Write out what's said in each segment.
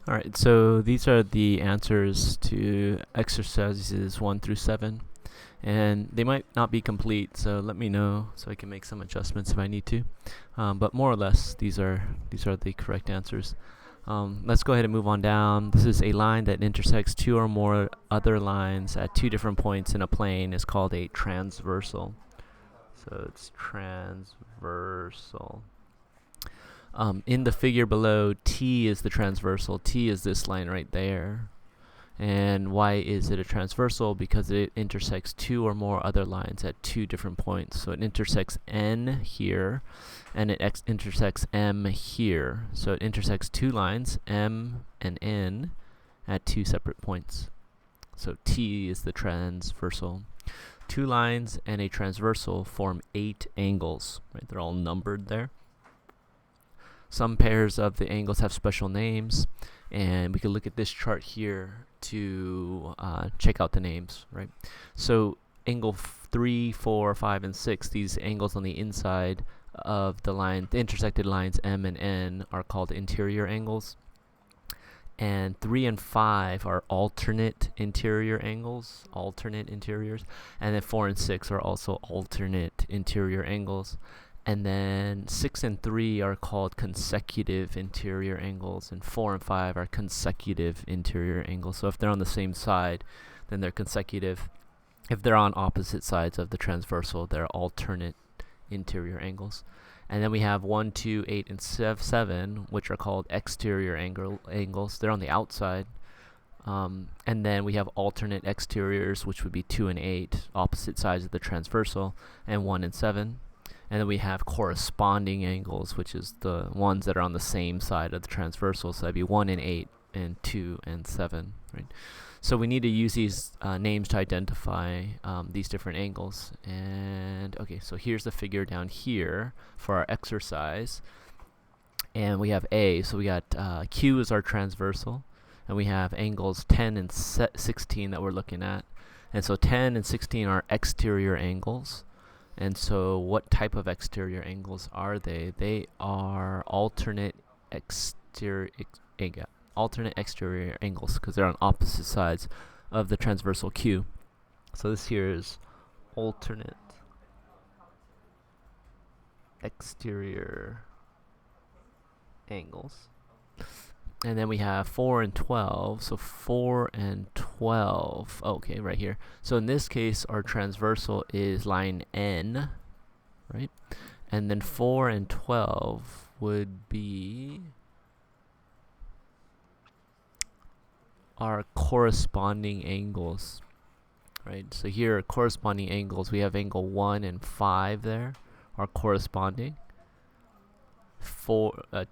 Alright, so these are the answers to exercises 1 through 7. And they might not be complete, so let me know so I can make some adjustments if I need to. But more or less, these are the correct answers. Let's go ahead and move on down. This is a line that intersects two or more other lines at two different points in a plane is called a transversal. So it's transversal. In the figure below, T is the transversal. T is this line right there. And why is it a transversal? Because it intersects two or more other lines at two different points. So it intersects N here, and it intersects M here. So it intersects two lines, M and N, at two separate points. So T is the transversal. Two lines and a transversal form 8 angles. Right? They're all numbered there. Some pairs of the angles have special names, and we can look at this chart here to check out the names, right? So angle 3, 4, 5, and 6, these angles on the inside of the line, the intersected lines M and N, are called interior angles. And 3 and 5 are alternate interior angles, alternate interiors. And then 4 and 6 are also alternate interior angles. And then 6 and 3 are called consecutive interior angles, and 4 and 5 are consecutive interior angles. So if they're on the same side, then they're consecutive. If they're on opposite sides of the transversal, they're alternate interior angles. And then we have 1, 2, 8, and 7, which are called exterior angles. They're on the outside. And then we have alternate exteriors, which would be 2 and 8, opposite sides of the transversal, and 1 and 7. And then we have corresponding angles, which is the ones that are on the same side of the transversal. So that'd be 1 and 8 and 2 and 7. Right? So we need to use these names to identify these different angles. And okay, so here's the figure down here for our exercise. And we have A. So we got Q is our transversal. And we have angles 10 and 16 that we're looking at. And so 10 and 16 are exterior angles. And so what type of exterior angles are they? They are alternate exterior angles because they're on opposite sides of the transversal Q. So this here is alternate exterior angles. And then we have 4 and 12. So 4 and 12. Okay, right here. So in this case, our transversal is line N, right? And then 4 and 12 would be our corresponding angles, right? So here are corresponding angles. We have angle 1 and 5 there are corresponding.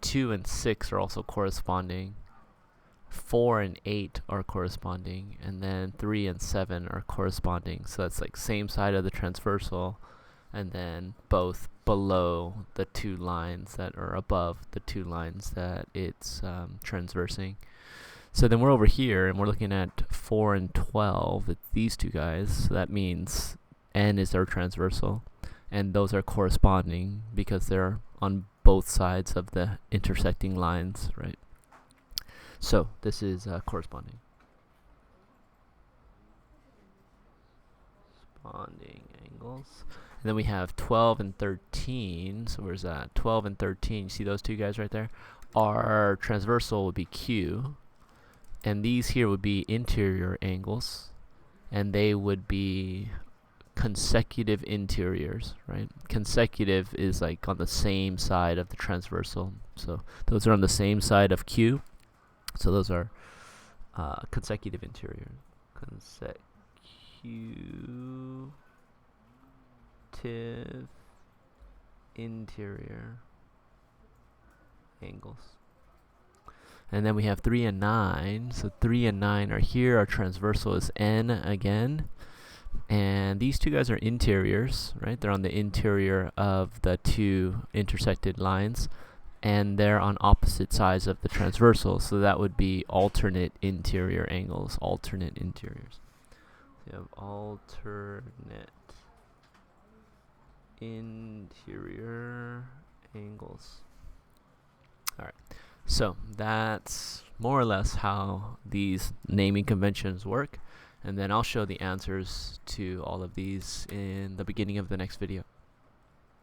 2 and 6 are also corresponding. 4 and 8 are corresponding, and then 3 and 7 are corresponding. So that's like same side of the transversal, and then both below the two lines that are above the two lines that it's transversing. So then we're over here, and we're looking at 4 and 12. It's these two guys. So that means N is our transversal, and those are corresponding because they're on both sides of the intersecting lines, right? So this is corresponding. Corresponding angles. And then we have 12 and 13. So where's that? 12 and 13. You see those two guys right there? Our transversal would be Q. And these here would be interior angles. And they would be consecutive interiors, right? Consecutive is like on the same side of the transversal. So those are on the same side of Q. So those are consecutive interiors. Consecutive interior angles. And then we have 3 and 9. So 3 and 9 are here. Our transversal is N again. And these two guys are interiors, right? They're on the interior of the two intersected lines. And they're on opposite sides of the transversal. So that would be alternate interior angles. Alternate interiors. So you have alternate interior angles. Alright. So that's more or less how these naming conventions work, and then I'll show the answers to all of these in the beginning of the next video.